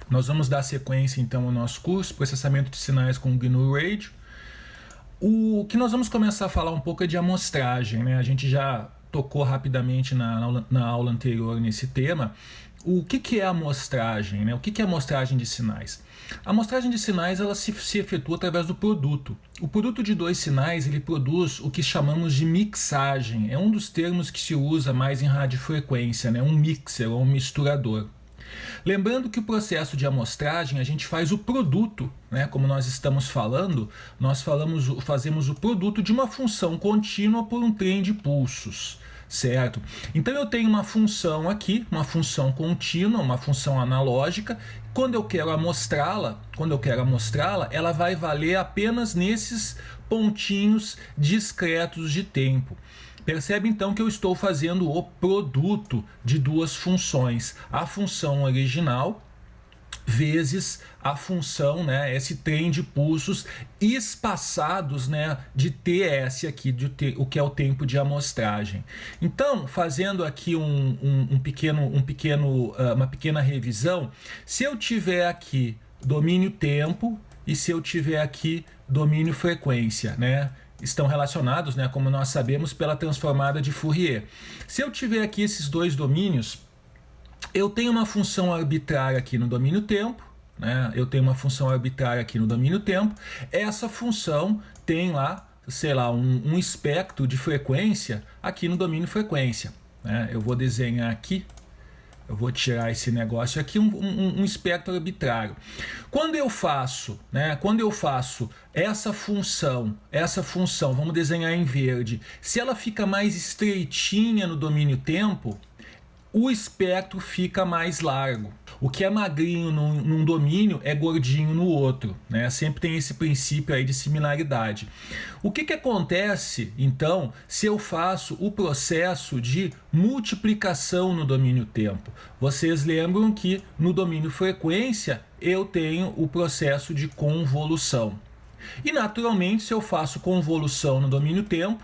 Nós vamos dar sequência então ao nosso curso, processamento de sinais com GNU Radio. O que nós vamos começar a falar um pouco é de amostragem, né? A gente já tocou rapidamente na aula anterior nesse tema. O que é a amostragem, né? O que é a amostragem de sinais? A amostragem de sinais ela se efetua através do produto. O produto de dois sinais ele produz o que chamamos de mixagem. É um dos termos que se usa mais em radiofrequência, né? Um mixer ou um misturador. Lembrando que o processo de amostragem a gente faz o produto, né? Como nós estamos falando, fazemos o produto de uma função contínua por um trem de pulsos, certo? Então eu tenho uma função aqui, uma função contínua, uma função analógica. Quando eu quero amostrá-la, ela vai valer apenas nesses pontinhos discretos de tempo. Percebe então que eu estou fazendo o produto de duas funções, a função original vezes a função, né, esse trem de pulsos espaçados, né, de TS aqui, o que é o tempo de amostragem. Então, fazendo aqui uma pequena revisão, se eu tiver aqui domínio tempo e se eu tiver aqui domínio frequência, né, estão relacionados, né, como nós sabemos, pela transformada de Fourier. Se eu tiver aqui esses dois domínios, eu tenho uma função arbitrária aqui no domínio tempo, né? Essa função tem lá, sei lá, um espectro de frequência aqui no domínio frequência, né? Eu vou desenhar aqui. Eu vou tirar esse negócio aqui, um espectro arbitrário. Quando eu faço essa função, vamos desenhar em verde, se ela fica mais estreitinha no domínio tempo, o espectro fica mais largo. O que é magrinho num domínio é gordinho no outro, né? Sempre tem esse princípio aí de similaridade. O que acontece, então, se eu faço o processo de multiplicação no domínio tempo? Vocês lembram que no domínio frequência eu tenho o processo de convolução. E naturalmente, se eu faço convolução no domínio tempo,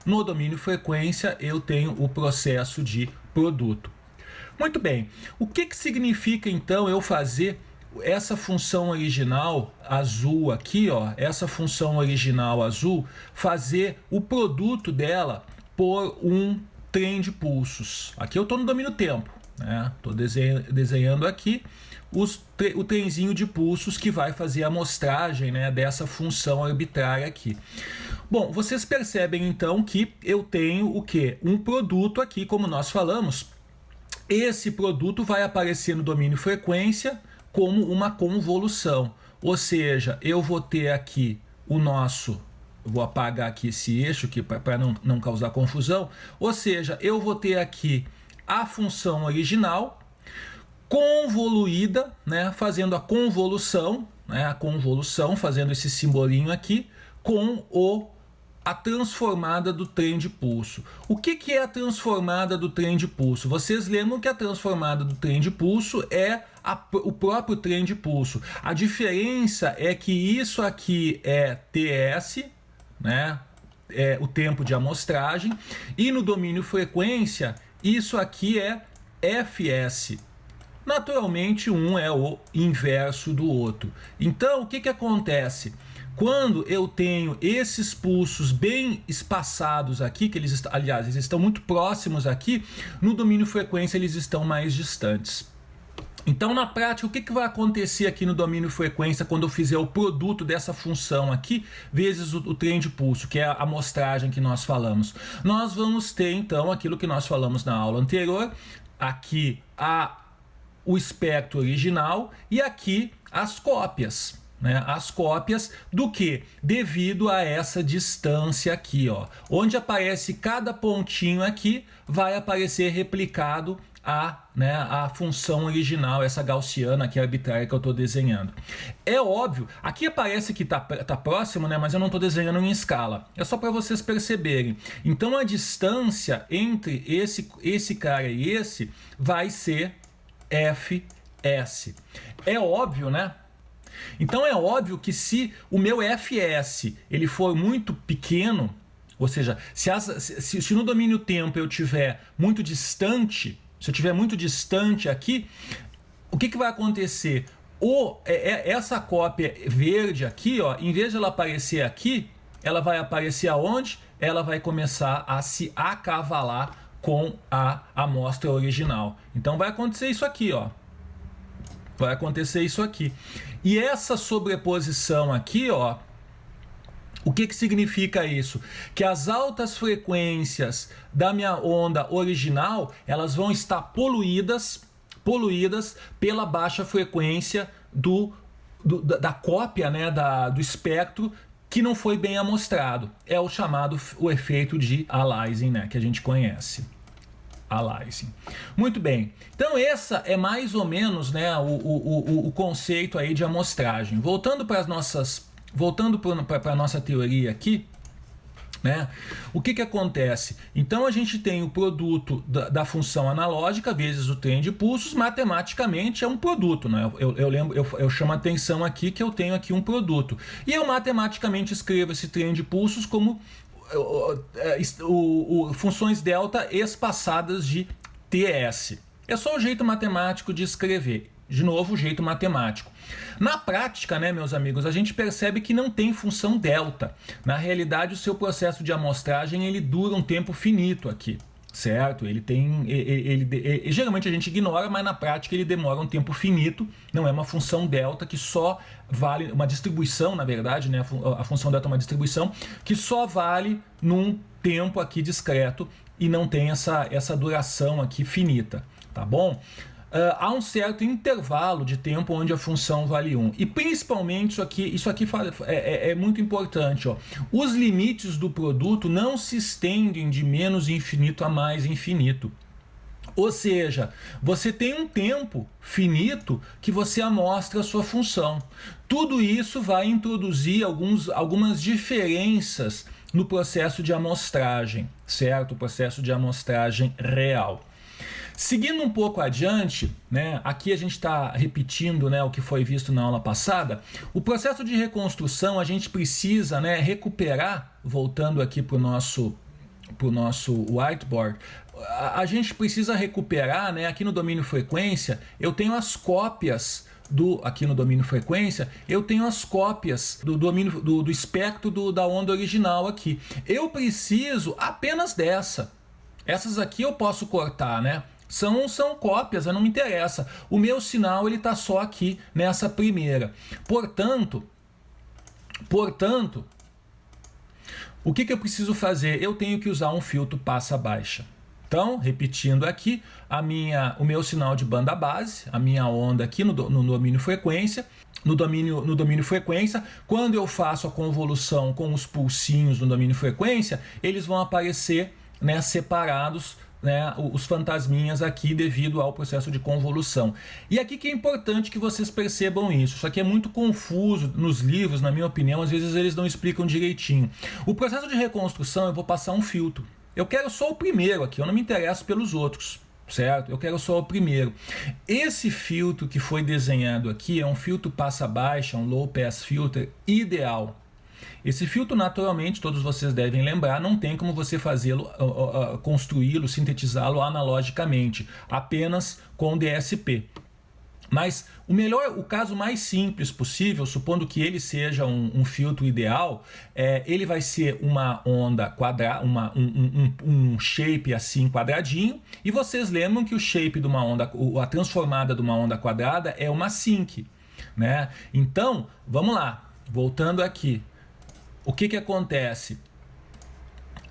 no domínio frequência eu tenho o processo de produto. Muito bem, o que significa então eu fazer essa função original azul aqui, ó, essa função original azul, fazer o produto dela por um trem de pulsos? Aqui eu estou no domínio tempo, né? Estou desenhando aqui o trenzinho de pulsos que vai fazer a amostragem, né, dessa função arbitrária aqui. Bom, vocês percebem então que eu tenho o quê? Um produto aqui, como nós falamos. Esse produto vai aparecer no domínio frequência como uma convolução. Ou seja, eu vou ter aqui vou apagar aqui esse eixo para não causar confusão. Ou seja, eu vou ter aqui a função original convoluída, né, fazendo a convolução, fazendo esse simbolinho aqui, com a transformada do trem de pulso. O que é a transformada do trem de pulso? Vocês lembram que a transformada do trem de pulso é o próprio trem de pulso. A diferença é que isso aqui é TS, né? É o tempo de amostragem, e no domínio frequência, isso aqui é FS. Naturalmente, um é o inverso do outro. Então, o que acontece? Quando eu tenho esses pulsos bem espaçados aqui, eles estão muito próximos aqui, no domínio frequência eles estão mais distantes. Então, na prática, o que vai acontecer aqui no domínio frequência quando eu fizer o produto dessa função aqui, vezes o trem de pulso, que é a amostragem que nós falamos? Nós vamos ter, então, aquilo que nós falamos na aula anterior, aqui o espectro original e aqui as cópias, né? As cópias do que? Devido a essa distância aqui, ó, onde aparece cada pontinho aqui, vai aparecer replicado a função original, essa gaussiana aqui arbitrária que eu estou desenhando. É óbvio, aqui aparece que tá próximo, né, mas eu não estou desenhando em escala. É só para vocês perceberem. Então a distância entre esse cara e esse vai ser FS. É óbvio, né? Então é óbvio que se o meu FS ele for muito pequeno, ou seja, se no domínio tempo eu tiver muito distante, se eu estiver muito distante aqui, o que vai acontecer? Essa cópia verde aqui, ó, em vez de ela aparecer aqui, ela vai aparecer aonde? Ela vai começar a se acavalar com a amostra original. Então vai acontecer isso aqui, ó. Vai acontecer isso aqui. E essa sobreposição aqui, ó, o que significa isso? Que as altas frequências da minha onda original, elas vão estar poluídas pela baixa frequência da cópia, né, do espectro que não foi bem amostrado. É o efeito de aliasing, né, que a gente conhece. Aliasing. Muito bem. Então essa é mais ou menos, né, o conceito aí de amostragem. Voltando para a nossa teoria aqui, né? O que acontece? Então a gente tem o produto da função analógica vezes o trem de pulsos, matematicamente é um produto, né? Eu chamo a atenção aqui que eu tenho aqui um produto. E eu matematicamente escrevo esse trem de pulsos como funções delta espaçadas de TS. É só o jeito matemático de escrever. De novo, o jeito matemático. Na prática, né, meus amigos, a gente percebe que não tem função delta. Na realidade, o seu processo de amostragem ele dura um tempo finito aqui, certo? Geralmente a gente ignora, mas na prática ele demora um tempo finito. Não é uma função delta que só vale, uma distribuição, na verdade, né? A função delta é uma distribuição que só vale num tempo aqui discreto e não tem essa duração aqui finita, tá bom? Há um certo intervalo de tempo onde a função vale 1. E principalmente isso aqui é muito importante. Ó. Os limites do produto não se estendem de menos infinito a mais infinito. Ou seja, você tem um tempo finito que você amostra a sua função. Tudo isso vai introduzir algumas diferenças no processo de amostragem, certo? O processo de amostragem real. Seguindo um pouco adiante, né, aqui a gente está repetindo, né, o que foi visto na aula passada. O processo de reconstrução a gente precisa, né, recuperar, voltando aqui para o nosso whiteboard, a gente precisa recuperar, né, aqui no domínio frequência, eu tenho as cópias aqui no domínio frequência, eu tenho as cópias do espectro da onda original aqui. Eu preciso apenas dessa. Essas aqui eu posso cortar, né? São cópias, não me interessa. O meu sinal ele está só aqui nessa primeira. Portanto, o que eu preciso fazer? Eu tenho que usar um filtro passa-baixa. Então, repetindo aqui, o meu sinal de banda base, a minha onda aqui no domínio frequência, no domínio frequência, quando eu faço a convolução com os pulsinhos no domínio frequência, eles vão aparecer, né, separados, né, os fantasminhas aqui devido ao processo de convolução. E aqui que é importante que vocês percebam isso. Isso aqui é muito confuso nos livros, na minha opinião, às vezes eles não explicam direitinho. O processo de reconstrução eu vou passar um filtro. Eu quero só o primeiro aqui, eu não me interesso pelos outros, certo? Eu quero só o primeiro. Esse filtro que foi desenhado aqui é um filtro passa-baixa, um low pass filter ideal. Esse filtro, naturalmente, todos vocês devem lembrar, não tem como você fazê-lo, construí-lo, sintetizá-lo analogicamente, apenas com DSP. Mas o caso mais simples possível, supondo que ele seja um filtro ideal, ele vai ser uma onda quadrada, um shape assim quadradinho, e vocês lembram que o shape de uma onda, a transformada de uma onda quadrada é uma sinc, né? Então, vamos lá, voltando aqui. O que acontece?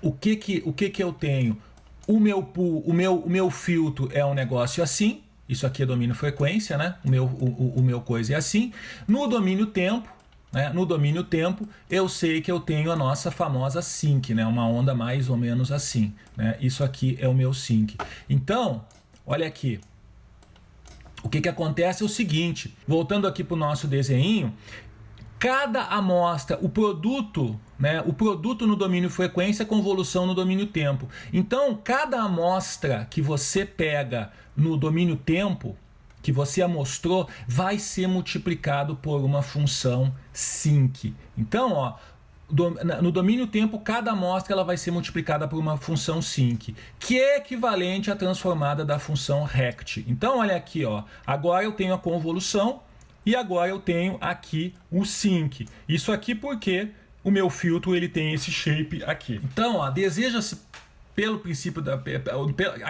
O que eu tenho? O meu filtro é um negócio assim. Isso aqui é domínio frequência, né? O meu coisa é assim. No domínio tempo, né? No domínio tempo, eu sei que eu tenho a nossa famosa sinc, né? Uma onda mais ou menos assim, né? Isso aqui é o meu sinc. Então, olha aqui. O que acontece é o seguinte. Voltando aqui para o nosso desenho. Cada amostra, o produto no domínio frequência, convolução no domínio tempo. Então, cada amostra que você pega no domínio tempo, que você amostrou, vai ser multiplicado por uma função sinc. Então, ó, no domínio tempo, cada amostra ela vai ser multiplicada por uma função sinc, que é equivalente à transformada da função rect. Então, olha aqui, ó, agora eu tenho a convolução e agora eu tenho aqui o sinc. Isso aqui porque o meu filtro ele tem esse shape aqui. Então, ó, deseja-se pelo princípio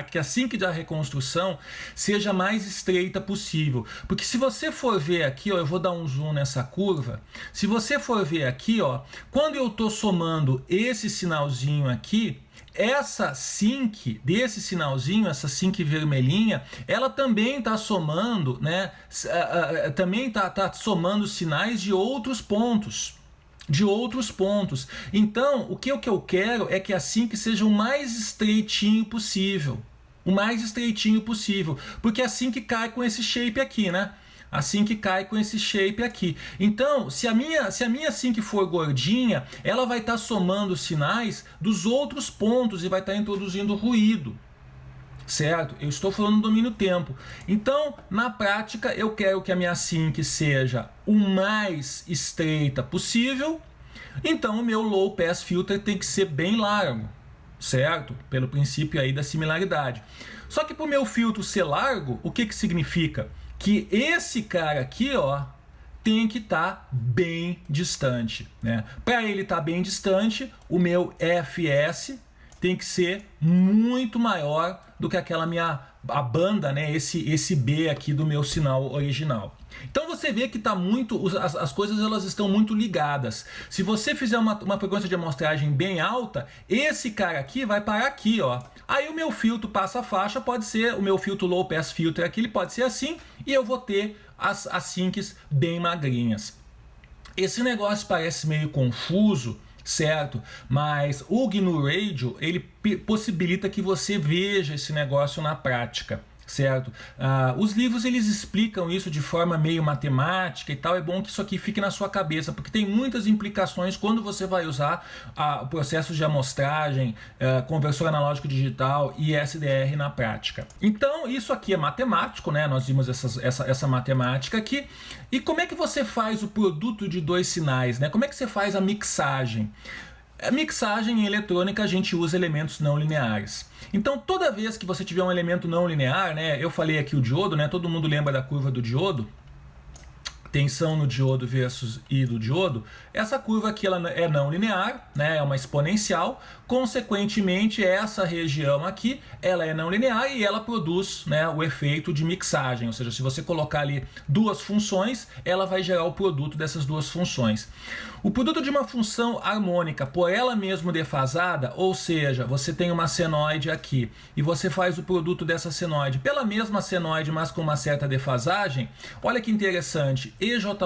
que a sinc da reconstrução seja mais estreita possível. Porque se você for ver aqui, ó, eu vou dar um zoom nessa curva. Se você for ver aqui, ó, quando eu estou somando esse sinalzinho aqui, essa sinc desse sinalzinho, essa sinc vermelhinha, ela também está somando, né? Também tá somando sinais de outros pontos. Então, o que eu quero é que a sinc seja o mais estreitinho possível. Porque a sinc cai com esse shape aqui, né? A sinc cai com esse shape aqui. Então, se a minha sinc for gordinha, ela vai estar somando sinais dos outros pontos e vai estar introduzindo ruído. Certo? Eu estou falando do domínio tempo. Então, na prática, eu quero que a minha sinc seja o mais estreita possível. Então, o meu low pass filter tem que ser bem largo, certo? Pelo princípio aí da similaridade. Só que para o meu filtro ser largo, o que significa? Que esse cara aqui, ó, tem que estar bem distante, né? Para ele estar bem distante, o meu FS tem que ser muito maior do que a banda, né? Esse B aqui do meu sinal original. Então você vê que tá as coisas elas estão muito ligadas. Se você fizer uma frequência de amostragem bem alta, esse cara aqui vai parar aqui, ó. Aí o meu filtro passa a faixa, pode ser o meu filtro low pass filter aqui, ele pode ser assim, e eu vou ter as sincs bem magrinhas. Esse negócio parece meio confuso, certo? Mas o GNU Radio, ele possibilita que você veja esse negócio na prática, certo? Os livros eles explicam isso de forma meio matemática e tal. É bom que isso aqui fique na sua cabeça, porque tem muitas implicações quando você vai usar o processo de amostragem, conversor analógico digital e SDR na prática. Então isso aqui é matemático, né? Nós vimos essa matemática aqui. E como é que você faz o produto de dois sinais, né? Como é que você faz a mixagem? A mixagem em eletrônica a gente usa elementos não lineares. Então toda vez que você tiver um elemento não linear, né, eu falei aqui o diodo, né, todo mundo lembra da curva do diodo? Tensão no diodo versus I do diodo. Essa curva aqui ela é não linear, né, é uma exponencial. Consequentemente, essa região aqui ela é não linear e ela produz, né, o efeito de mixagem. Ou seja, se você colocar ali duas funções, ela vai gerar o produto dessas duas funções. O produto de uma função harmônica por ela mesma defasada, ou seja, você tem uma senoide aqui e você faz o produto dessa senoide pela mesma senoide, mas com uma certa defasagem. Olha que interessante, EJωt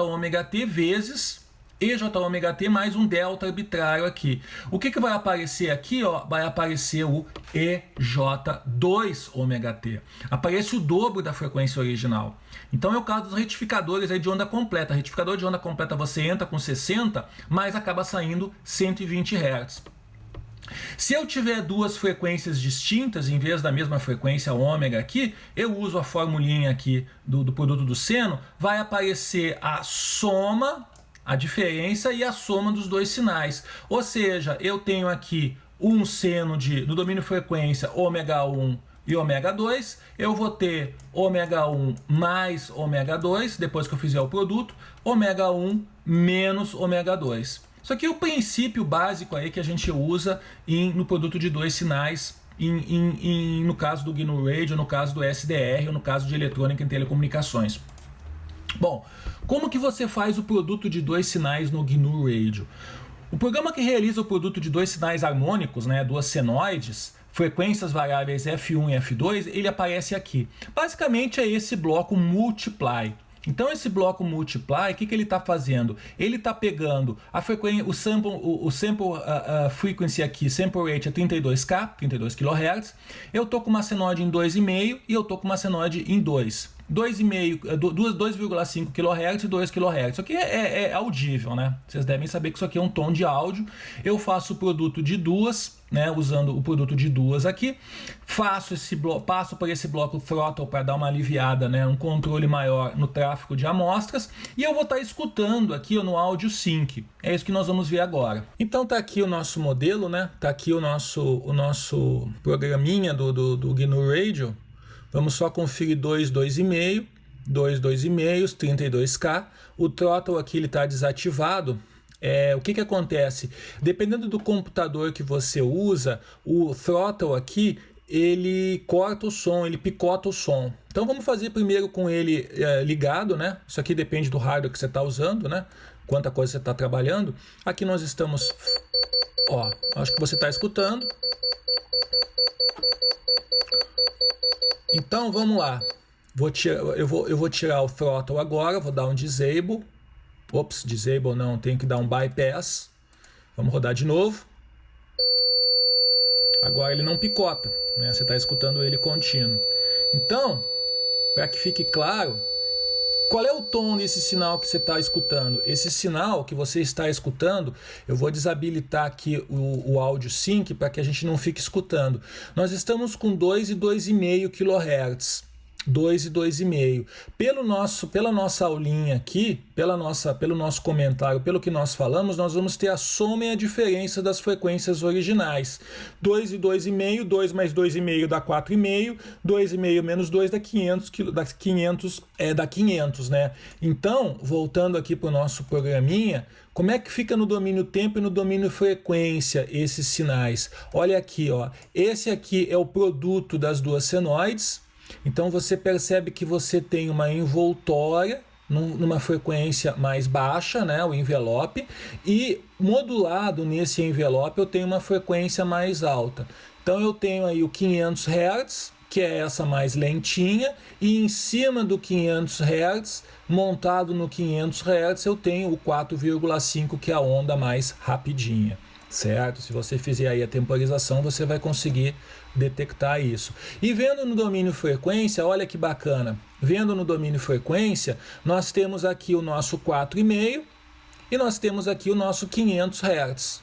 vezes EJωt mais um delta arbitrário aqui. O que vai aparecer aqui? Ó, vai aparecer o EJ2ωt. Aparece o dobro da frequência original. Então é o caso dos retificadores aí de onda completa. Retificador de onda completa você entra com 60, mas acaba saindo 120 Hz. Se eu tiver duas frequências distintas, em vez da mesma frequência ômega aqui, eu uso a formulinha aqui do produto do seno, vai aparecer a soma, a diferença e a soma dos dois sinais. Ou seja, eu tenho aqui um seno no domínio frequência ω1 e ω2, eu vou ter ω1 mais ω2, depois que eu fizer o produto, ω1 menos ω2. Isso aqui é o princípio básico aí que a gente usa no produto de dois sinais, no caso do GNU Radio, no caso do SDR, ou no caso de eletrônica em telecomunicações. Bom, como que você faz o produto de dois sinais no GNU Radio? O programa que realiza o produto de dois sinais harmônicos, né, duas senoides, frequências variáveis F1 e F2, ele aparece aqui. Basicamente é esse bloco multiply. Então esse bloco multiply, o que ele está fazendo? Ele está pegando a frequência, o sample frequency aqui, sample rate é 32K, 32 kHz. Eu estou com uma senoide em 2,5 e eu estou com uma senoide em 2. 2,5 kHz e 2 kHz. Isso aqui é audível, né? Vocês devem saber que isso aqui é um tom de áudio. Eu faço o produto de duas, né? Usando o produto de duas aqui. Passo por esse bloco throttle para dar uma aliviada, né? Um controle maior no tráfego de amostras. E eu vou estar escutando aqui no áudio sync. É isso que nós vamos ver agora. Então tá aqui o nosso modelo, né? Tá aqui o nosso programinha do GNU Radio. Vamos só conferir 2,5, 2,5, 32K. O throttle aqui ele está desativado. O que acontece? Dependendo do computador que você usa, o throttle aqui ele corta o som, ele picota o som. Então vamos fazer primeiro com ele ligado, né? Isso aqui depende do hardware que você está usando, né? Quanta coisa você está trabalhando. Aqui nós estamos, acho que você está escutando. Então vamos lá, eu vou tirar o throttle agora, vou dar um disable. Ops, disable não, tenho que dar um bypass. Vamos rodar de novo. Agora ele não picota, né? Você está escutando ele contínuo. Então, para que fique claro, qual é o tom desse sinal que você está escutando? Esse sinal que você está escutando, eu vou desabilitar aqui o áudio sync para que a gente não fique escutando. Nós estamos com 2 e 2,5 kHz. 2 e 2,5. Pela nossa aulinha aqui, pelo nosso comentário, pelo que nós falamos, nós vamos ter a soma e a diferença das frequências originais. 2 e 2,5, 2 mais 2,5 dá 4,5, 2,5 menos 2 dá 500, dá 500, né? Então, voltando aqui para o nosso programinha, como é que fica no domínio tempo e no domínio frequência esses sinais? Olha aqui, esse aqui é o produto das duas senoides. Então você percebe que você tem uma envoltória numa frequência mais baixa, né, o envelope, e modulado nesse envelope eu tenho uma frequência mais alta. Então eu tenho aí o 500 Hz, que é essa mais lentinha, e em cima do 500 Hz, montado no 500 Hz, eu tenho o 4,5, que é a onda mais rapidinha. Certo? Se você fizer aí a temporização, você vai conseguir detectar isso. E vendo no domínio frequência, olha que bacana. Vendo no domínio frequência, nós temos aqui o nosso 4,5 e nós temos aqui o nosso 500 Hz.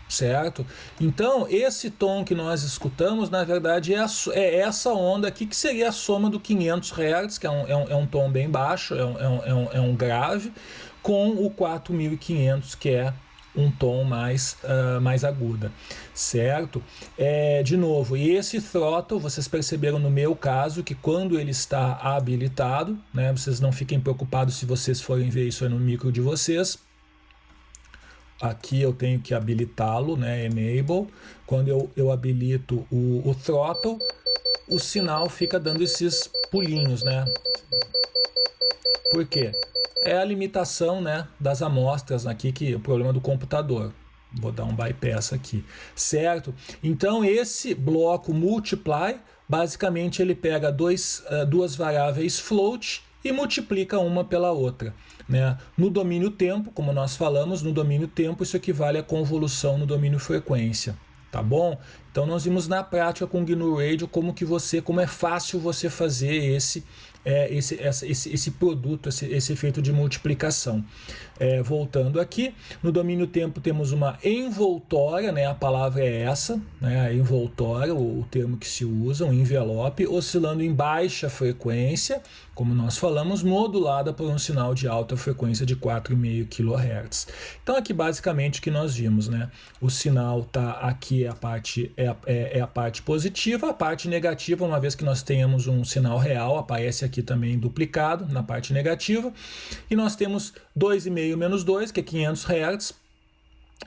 Certo? Então, esse tom que nós escutamos, na verdade, é essa onda aqui, que seria a soma do 500 Hz, que é um tom bem baixo, é um grave, com o 4.500, que é um tom mais aguda, certo? De novo, e esse throttle, vocês perceberam no meu caso, que quando ele está habilitado, né, vocês não fiquem preocupados se vocês forem ver isso aí no micro de vocês, aqui eu tenho que habilitá-lo, né, enable. Quando eu habilito o throttle, o sinal fica dando esses pulinhos, né? Por quê? É a limitação, né, das amostras aqui, que é o problema do computador. Vou dar um bypass aqui, certo? Então esse bloco multiply, basicamente ele pega duas variáveis float e multiplica uma pela outra, né? No domínio tempo, como nós falamos, no domínio tempo isso equivale à convolução no domínio frequência. Tá bom? Então nós vimos na prática com o GNU Radio como é fácil você fazer esse produto, esse efeito de multiplicação. Voltando aqui, no domínio tempo temos uma envoltória, né? A palavra é essa, né? A envoltória, o termo que se usa, um envelope, oscilando em baixa frequência, como nós falamos, modulada por um sinal de alta frequência de 4,5 kHz. Então aqui basicamente o que nós vimos, né? O sinal tá aqui, a parte positiva, a parte negativa, uma vez que nós tenhamos um sinal real, aparece aqui também duplicado na parte negativa, e nós temos 2,5 menos 2, que é 500 Hz,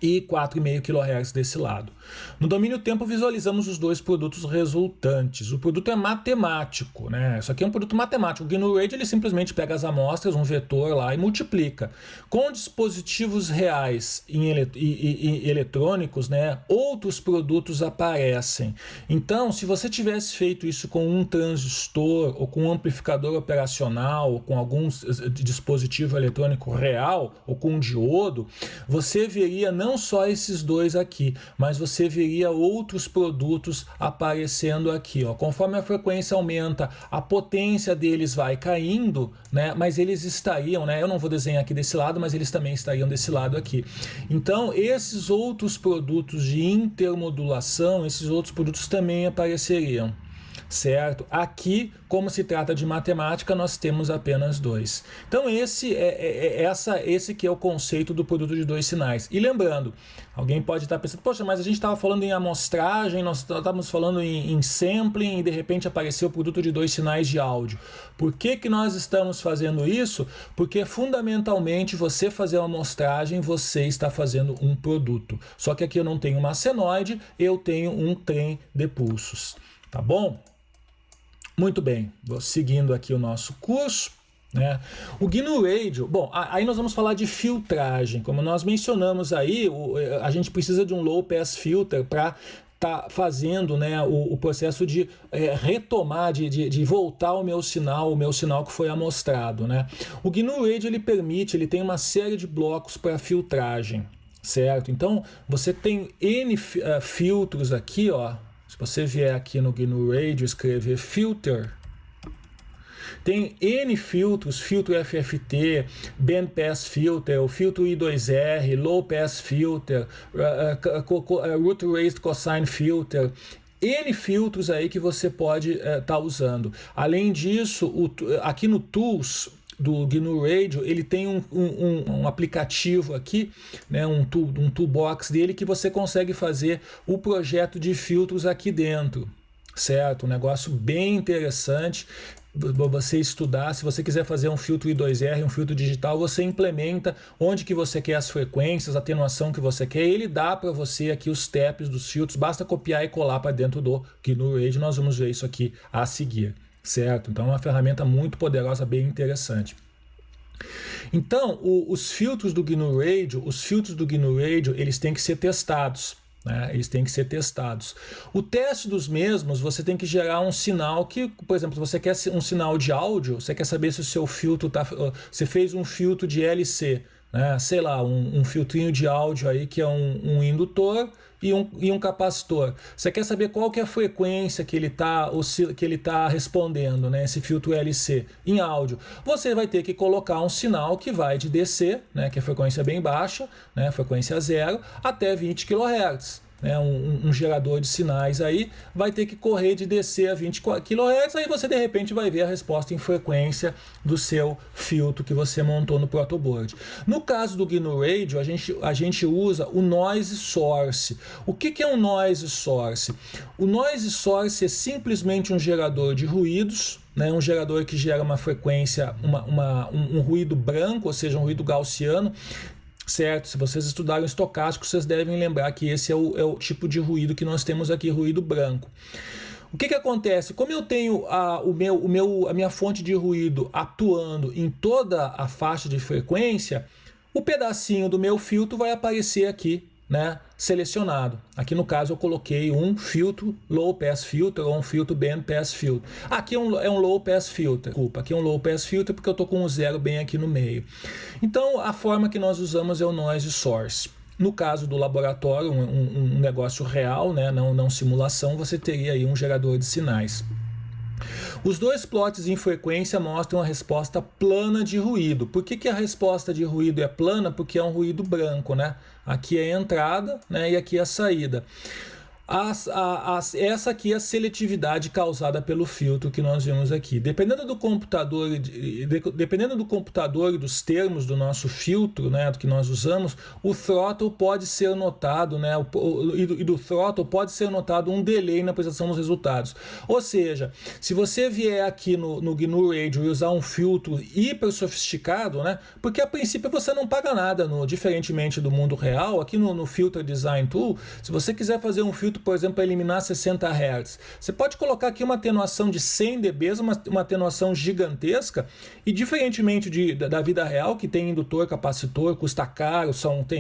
e 4,5 kHz desse lado. No domínio tempo visualizamos os dois produtos resultantes. O produto é matemático, né? Isso aqui é um produto matemático. O GNU Radio ele simplesmente pega as amostras, um vetor lá e multiplica. Com dispositivos reais e eletrônicos, né, outros produtos aparecem. Então, se você tivesse feito isso com um transistor ou com um amplificador operacional ou com algum dispositivo eletrônico real ou com um diodo, você veria não só esses dois aqui, mas você veria outros produtos aparecendo aqui, ó. Conforme a frequência aumenta, a potência deles vai caindo, né? Mas eles estariam, né? Eu não vou desenhar aqui desse lado, mas eles também estariam desse lado aqui. Então, esses outros produtos de intermodulação, esses outros produtos também apareceriam. Certo? Aqui, como se trata de matemática, nós temos apenas dois. Então esse que é o conceito do produto de dois sinais. E lembrando, alguém pode estar pensando, poxa, mas a gente estava falando em amostragem, nós estávamos falando em sampling e de repente apareceu o produto de dois sinais de áudio. Por que nós estamos fazendo isso? Porque fundamentalmente você fazer uma amostragem, você está fazendo um produto. Só que aqui eu não tenho uma senoide, eu tenho um trem de pulsos. Tá bom? Muito bem, vou seguindo aqui o nosso curso, né? O GNU Radio, bom, aí nós vamos falar de filtragem. Como nós mencionamos aí, a gente precisa de um low pass filter para tá fazendo, né, o processo de retomar, de voltar o meu sinal que foi amostrado, né? O GNU Radio ele tem uma série de blocos para filtragem, certo? Então você tem N filtros aqui, ó. Se você vier aqui no GNU Radio escrever filter, tem N filtros, filtro FFT, band pass filter, o filtro I2R, low pass filter, root raised cosine filter, N filtros aí que você pode estar usando. Além disso, aqui no Tools do GNU Radio, ele tem um aplicativo aqui, né, um toolbox dele que você consegue fazer o projeto de filtros aqui dentro, certo? Um negócio bem interessante. Você estudar, se você quiser fazer um filtro I2R, um filtro digital, você implementa onde que você quer as frequências, a atenuação que você quer, e ele dá para você aqui os steps dos filtros, basta copiar e colar para dentro do GNU Radio, nós vamos ver isso aqui a seguir. Certo? Então é uma ferramenta muito poderosa, bem interessante. Então, os filtros do GNU Radio, eles têm que ser testados. Né? Eles têm que ser testados. O teste dos mesmos, você tem que gerar um sinal que, por exemplo, você quer um sinal de áudio, você quer saber se o seu filtro você fez um filtro de LC, né? Sei lá, um filtrinho de áudio aí que é um indutor e um capacitor. Você quer saber qual que é a frequência que ele está respondendo, né? Esse filtro LC em áudio. Você vai ter que colocar um sinal que vai de DC, né? Que é frequência bem baixa, né? Frequência zero, até 20 kHz. Né, um gerador de sinais aí vai ter que correr de DC a 20 kHz, aí você de repente vai ver a resposta em frequência do seu filtro que você montou no protoboard. No caso do GNU Radio, a gente usa o noise source. O que é um noise source? O noise source é simplesmente um gerador de ruídos, né, um gerador que gera uma frequência, um ruído branco, ou seja, um ruído gaussiano. Certo, se vocês estudaram estocástico, vocês devem lembrar que esse é o tipo de ruído que nós temos aqui, ruído branco. O que acontece? Como eu tenho a minha fonte de ruído atuando em toda a faixa de frequência, o pedacinho do meu filtro vai aparecer aqui, né, selecionado. Aqui no caso eu coloquei um filtro low pass filter ou um filtro band pass filter. Aqui é um low pass filter. Desculpa, aqui é um low pass filter porque eu estou com um zero bem aqui no meio. Então a forma que nós usamos é o noise source. No caso do laboratório, um negócio real, né, não simulação, você teria aí um gerador de sinais. Os dois plots em frequência mostram a resposta plana de ruído. Por que a resposta de ruído é plana? Porque é um ruído branco, né? Aqui é a entrada, né? E aqui é a saída. Essa aqui é a seletividade causada pelo filtro que nós vimos aqui. Dependendo do computador e dos termos do nosso filtro, né, do que nós usamos, o throttle pode ser notado, né, e do throttle pode ser notado um delay na apresentação dos resultados. Ou seja, se você vier aqui no GNU Radio e usar um filtro hiper sofisticado, né, porque a princípio você não paga nada, diferentemente do mundo real, aqui no Filter Design Tool, se você quiser fazer um filtro filtro, por exemplo, para eliminar 60 Hz. Você pode colocar aqui uma atenuação de 100 dB, uma atenuação gigantesca, e diferentemente da vida real, que tem indutor, capacitor, custa caro,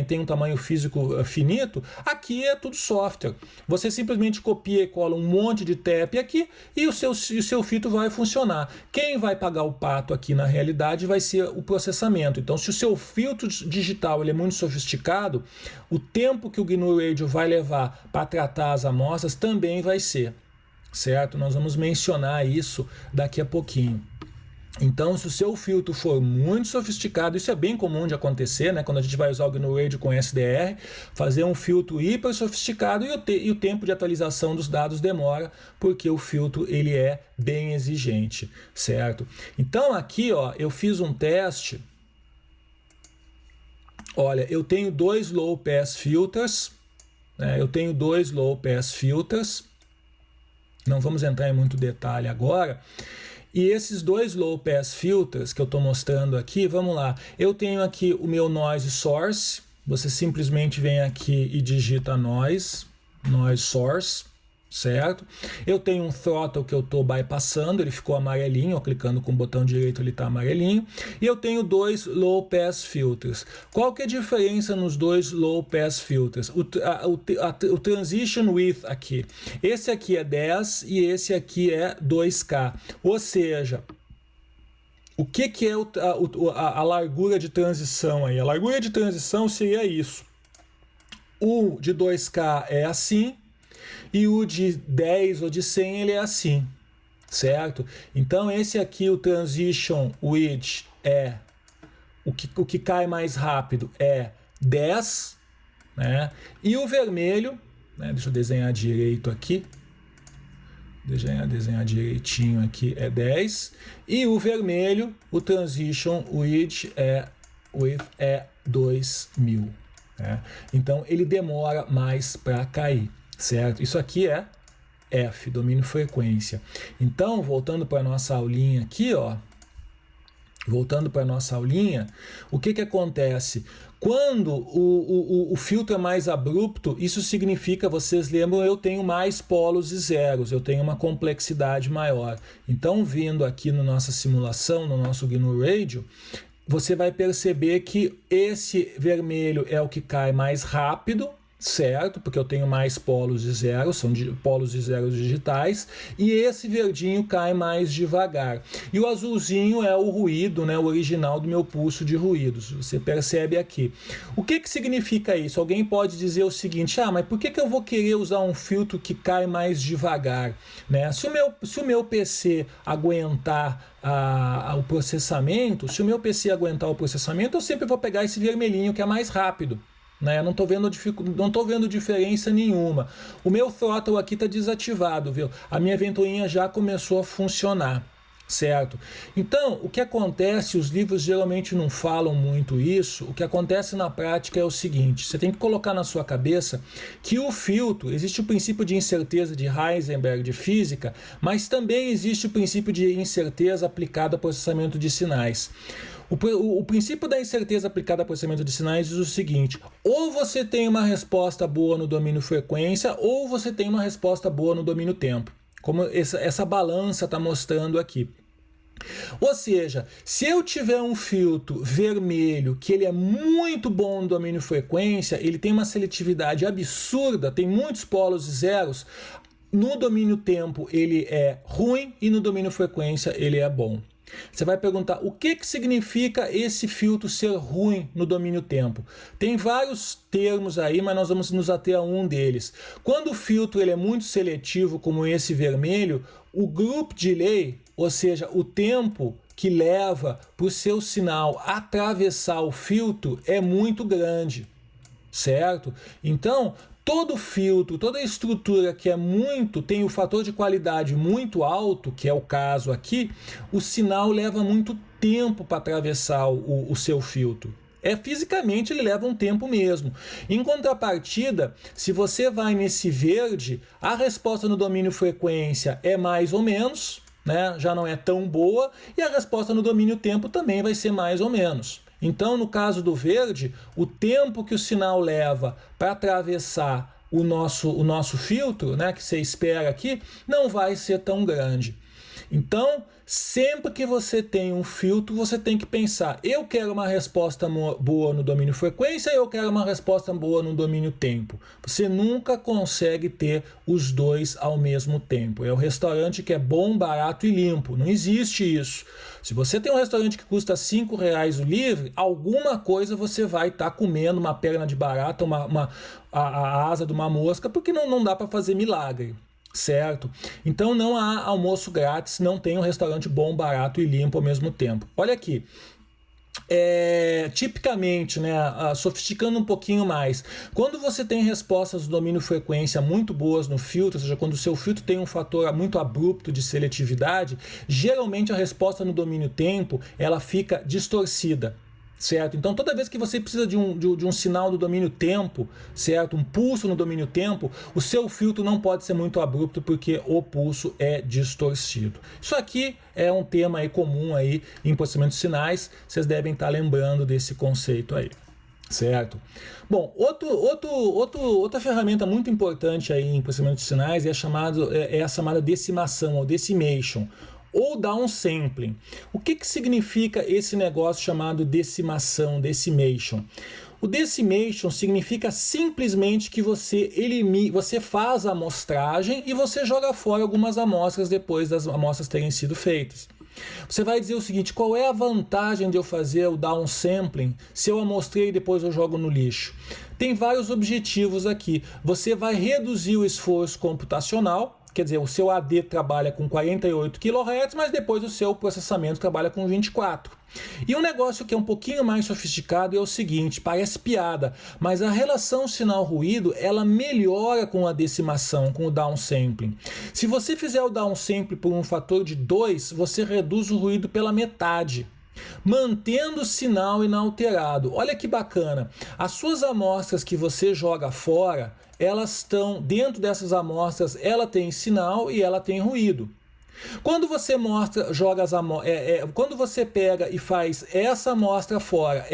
tem um tamanho físico finito, aqui é tudo software. Você simplesmente copia e cola um monte de TAP aqui e o seu filtro vai funcionar. Quem vai pagar o pato aqui na realidade vai ser o processamento. Então, se o seu filtro digital ele é muito sofisticado, o tempo que o GNU Radio vai levar para tratar as amostras também vai ser, certo? Nós vamos mencionar isso daqui a pouquinho. Então, se o seu filtro for muito sofisticado, isso é bem comum de acontecer, né? Quando a gente vai usar o GNU Radio com SDR, fazer um filtro hiper sofisticado e o tempo de atualização dos dados demora, porque o filtro ele é bem exigente, certo? Então, aqui, ó, eu fiz um teste. Olha, eu tenho dois low pass filters, né? Não vamos entrar em muito detalhe agora. E esses dois low pass filters que eu estou mostrando aqui, vamos lá. Eu tenho aqui o meu noise source. Você simplesmente vem aqui e digita noise source, certo? Eu tenho um throttle que eu estou bypassando, ele ficou amarelinho, ó, clicando com o botão direito ele está amarelinho. E eu tenho dois low pass filters. Qual que é a diferença nos dois low pass filters? O transition width aqui. Esse aqui é 10 e esse aqui é 2K. Ou seja, o que é a largura de transição aí? A largura de transição seria isso. O de 2K é assim, e o de 10 ou de 100 ele é assim, certo? Então esse aqui, o transition width, é o que cai mais rápido é 10, né? E o vermelho, né? Deixa eu desenhar direito aqui, desenhar direitinho aqui, é 10, e o vermelho, o transition width é 2000, né? Então ele demora mais para cair, certo? Isso aqui é F, domínio frequência. Então, voltando para a nossa aulinha aqui, ó. O que acontece? Quando o filtro é mais abrupto, isso significa, vocês lembram, eu tenho mais polos e zeros, eu tenho uma complexidade maior. Então, vindo aqui na nossa simulação, no nosso GNU Radio, você vai perceber que esse vermelho é o que cai mais rápido, certo? Porque eu tenho mais polos e zeros, são polos e zeros digitais, e esse verdinho cai mais devagar. E o azulzinho é o ruído, né, o original do meu pulso de ruídos. Você percebe aqui. O que significa isso? Alguém pode dizer o seguinte: mas por que eu vou querer usar um filtro que cai mais devagar, né? Se o meu PC aguentar o processamento, eu sempre vou pegar esse vermelhinho que é mais rápido, né? Não estou vendo diferença nenhuma. O meu throttle aqui está desativado, viu? A minha ventoinha já começou a funcionar, certo? Então, o que acontece, os livros geralmente não falam muito isso, o que acontece na prática é o seguinte: você tem que colocar na sua cabeça que o filtro, existe o princípio de incerteza de Heisenberg de física, mas também existe o princípio de incerteza aplicado ao processamento de sinais. O princípio da incerteza aplicada ao processamento de sinais diz o seguinte: ou você tem uma resposta boa no domínio frequência, ou você tem uma resposta boa no domínio tempo, como essa balança está mostrando aqui. Ou seja, se eu tiver um filtro vermelho que ele é muito bom no domínio frequência, ele tem uma seletividade absurda, tem muitos polos e zeros, no domínio tempo ele é ruim e no domínio frequência ele é bom. Você vai perguntar: o que significa esse filtro ser ruim no domínio tempo? Tem vários termos aí, mas nós vamos nos ater a um deles. Quando o filtro ele é muito seletivo, como esse vermelho, o group delay, ou seja, o tempo que leva para o seu sinal atravessar o filtro, é muito grande, certo? Então, todo filtro, toda estrutura que tem o fator de qualidade muito alto, que é o caso aqui, o sinal leva muito tempo para atravessar o seu filtro. Fisicamente ele leva um tempo mesmo. Em contrapartida, se você vai nesse verde, a resposta no domínio frequência é mais ou menos, né? Já não é tão boa, e a resposta no domínio tempo também vai ser mais ou menos. Então, no caso do verde, o tempo que o sinal leva para atravessar o nosso filtro, né, que você espera aqui, não vai ser tão grande. Então, sempre que você tem um filtro, você tem que pensar, eu quero uma resposta boa no domínio frequência, eu quero uma resposta boa no domínio tempo. Você nunca consegue ter os dois ao mesmo tempo. É o restaurante que é bom, barato e limpo. Não existe isso. Se você tem um restaurante que custa R$5 o livre, alguma coisa você vai estar comendo, uma perna de barata, a asa de uma mosca, porque não dá para fazer milagre. Certo? Então não há almoço grátis, não tem um restaurante bom, barato e limpo ao mesmo tempo. Olha aqui, tipicamente, né, sofisticando um pouquinho mais, quando você tem respostas do domínio frequência muito boas no filtro, ou seja, quando o seu filtro tem um fator muito abrupto de seletividade, geralmente a resposta no domínio tempo ela fica distorcida. Certo? Então toda vez que você precisa de um sinal do domínio tempo, certo? Um pulso no domínio tempo, o seu filtro não pode ser muito abrupto porque o pulso é distorcido. Isso aqui é um tema aí comum aí em processamento de sinais, vocês devem estar lembrando desse conceito aí. Certo? Bom, outra ferramenta muito importante aí em processamento de sinais é a chamada decimação ou decimation, ou downsampling. O que significa esse negócio chamado decimação, decimation? O decimation significa simplesmente que você faz a amostragem e você joga fora algumas amostras depois das amostras terem sido feitas. Você vai dizer o seguinte, qual é a vantagem de eu fazer o downsampling se eu amostrei e depois eu jogo no lixo? Tem vários objetivos aqui. Você vai reduzir o esforço computacional, quer dizer, o seu AD trabalha com 48 kHz, mas depois o seu processamento trabalha com 24. E um negócio que é um pouquinho mais sofisticado é o seguinte, parece piada, mas a relação sinal-ruído, ela melhora com a decimação, com o downsampling. Se você fizer o downsampling por um fator de 2, você reduz o ruído pela metade, mantendo o sinal inalterado. Olha que bacana, as suas amostras que você joga fora, elas estão dentro dessas amostras, ela tem sinal e ela tem ruído. Quando você quando você pega e faz essa amostra fora,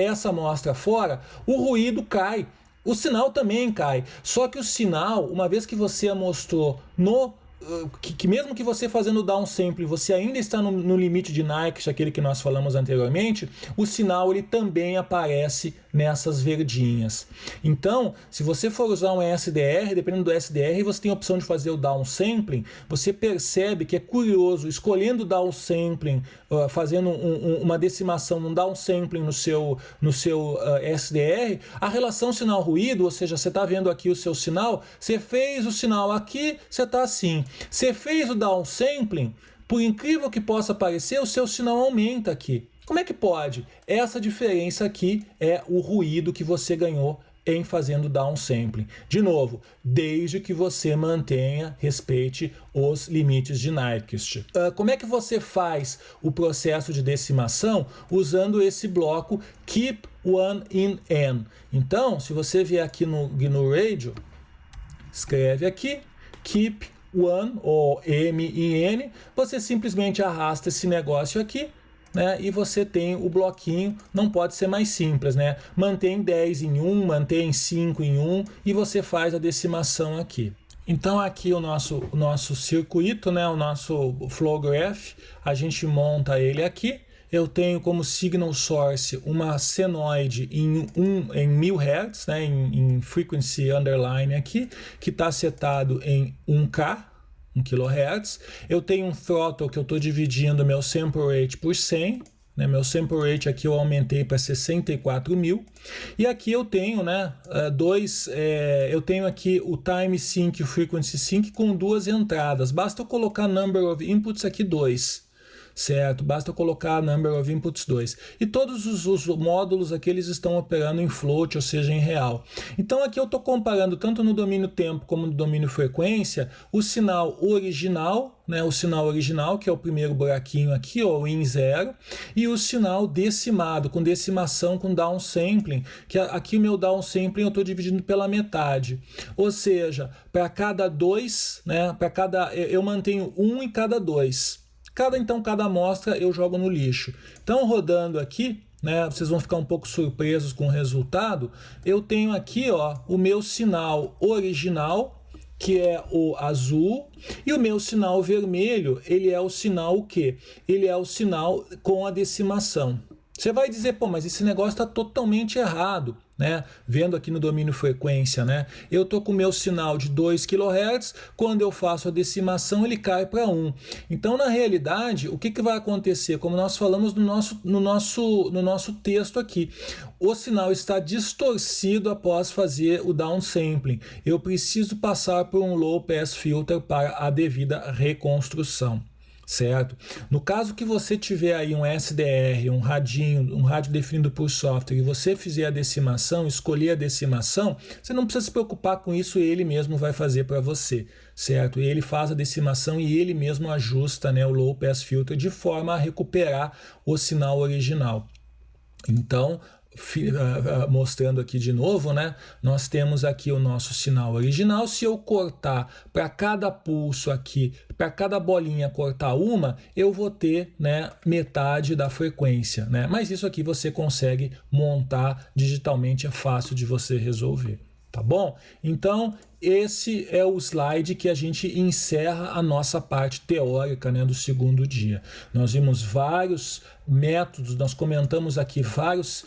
o ruído cai, o sinal também cai. Só que o sinal, uma vez que você amostrou que mesmo que você fazendo o downsampling, você ainda está no limite de Nyquist, aquele que nós falamos anteriormente, o sinal ele também aparece nessas verdinhas. Então, se você for usar um SDR, dependendo do SDR, você tem a opção de fazer o downsampling, você percebe que é curioso, escolhendo o downsampling, fazendo uma decimação, um downsampling no seu SDR, a relação sinal-ruído, ou seja, você está vendo aqui o seu sinal, você fez o sinal aqui, você está assim. Você fez o downsampling, por incrível que possa parecer, o seu sinal aumenta aqui. Como é que pode? Essa diferença aqui é o ruído que você ganhou em fazendo downsampling. De novo, desde que você respeite os limites de Nyquist. Como é que você faz o processo de decimação? Usando esse bloco Keep One in N. Então, se você vier aqui no radio, escreve aqui Keep One, ou M e N, você simplesmente arrasta esse negócio aqui, né, e você tem o bloquinho, não pode ser mais simples, né? Mantém 10 em 1, mantém 5 em 1 e você faz a decimação aqui. Então aqui o nosso circuito, né, o nosso flow graph, a gente monta ele aqui. Eu tenho como signal source uma senoide em 1000 Hz, né, em frequency underline aqui, que está setado em 1K, 1 kHz. Eu tenho um throttle que eu estou dividindo meu sample rate por 100, né, meu sample rate aqui eu aumentei para 64.000. E aqui eu tenho, né, eu tenho aqui o time sync e o frequency sync com duas entradas. Basta eu colocar number of inputs aqui 2. Certo? Basta colocar number of inputs 2. E todos os módulos aqui eles estão operando em float, ou seja, em real. Então aqui eu estou comparando tanto no domínio tempo como no domínio frequência o sinal original, né, que é o primeiro buraquinho aqui, ó, in 0, e o sinal decimado, com decimação, com downsampling, que aqui o meu downsampling eu estou dividindo pela metade. Ou seja, para cada 2, né, eu mantenho 1 em cada 2. Cada amostra eu jogo no lixo. Então, rodando aqui, né, vocês vão ficar um pouco surpresos com o resultado. Eu tenho aqui, ó, o meu sinal original, que é o azul, e o meu sinal vermelho, ele é o sinal o quê? Ele é o sinal com a decimação. Você vai dizer, pô, mas esse negócio está totalmente errado, né? Vendo aqui no domínio frequência, né? Eu tô com o meu sinal de 2 kHz, quando eu faço a decimação ele cai para 1. Então, na realidade, o que vai acontecer? Como nós falamos no nosso texto aqui, o sinal está distorcido após fazer o downsampling. Eu preciso passar por um low pass filter para a devida reconstrução. Certo? No caso que você tiver aí um SDR, um rádio definido por software, e você fizer a decimação, escolher a decimação, você não precisa se preocupar com isso, ele mesmo vai fazer para você, certo? Ele faz a decimação e ele mesmo ajusta, né, o low pass filter de forma a recuperar o sinal original. Então, mostrando aqui de novo, né? Nós temos aqui o nosso sinal original. Se eu cortar para cada pulso aqui, para cada bolinha cortar uma, eu vou ter, né, metade da frequência, né? Mas isso aqui você consegue montar digitalmente, é fácil de você resolver. Tá bom? Então, esse é o slide que a gente encerra a nossa parte teórica, né, do segundo dia. Nós vimos vários métodos, nós comentamos aqui várias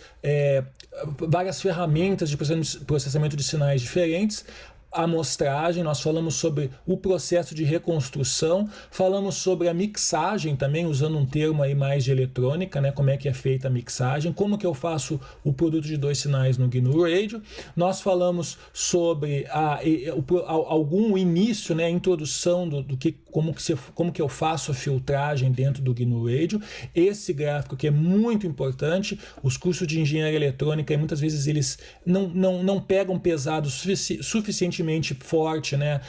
ferramentas de processamento de sinais diferentes. Amostragem, nós falamos sobre o processo de reconstrução, falamos sobre a mixagem também, usando um termo aí mais de eletrônica, né, como é que é feita a mixagem, como que eu faço o produto de 2 sinais no GNU Radio. Nós falamos sobre algum início, né, a introdução como que eu faço a filtragem dentro do GNU Radio. Esse gráfico que é muito importante, os cursos de engenharia eletrônica, muitas vezes eles não pegam pesado suficientemente forte, né,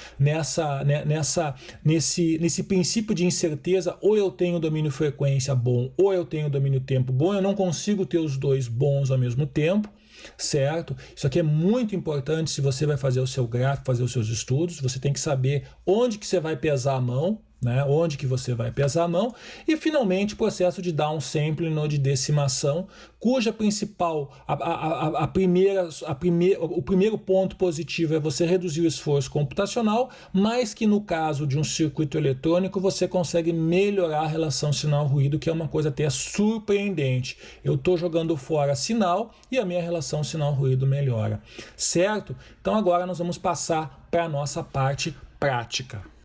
nesse princípio de incerteza. Ou eu tenho domínio frequência bom, ou eu tenho domínio tempo bom. Eu não consigo ter os dois bons ao mesmo tempo, certo? Isso aqui é muito importante. Se você vai fazer o seu gráfico, fazer os seus estudos, você tem que saber onde que você vai pesar a mão, né? Onde que você vai pesar a mão. E finalmente o processo de downsampling ou de decimação, cuja principal, o primeiro ponto positivo é você reduzir o esforço computacional, mas que no caso de um circuito eletrônico você consegue melhorar a relação sinal-ruído, que é uma coisa até surpreendente. Eu estou jogando fora sinal e a minha relação sinal-ruído melhora, certo? Então agora nós vamos passar para a nossa parte prática.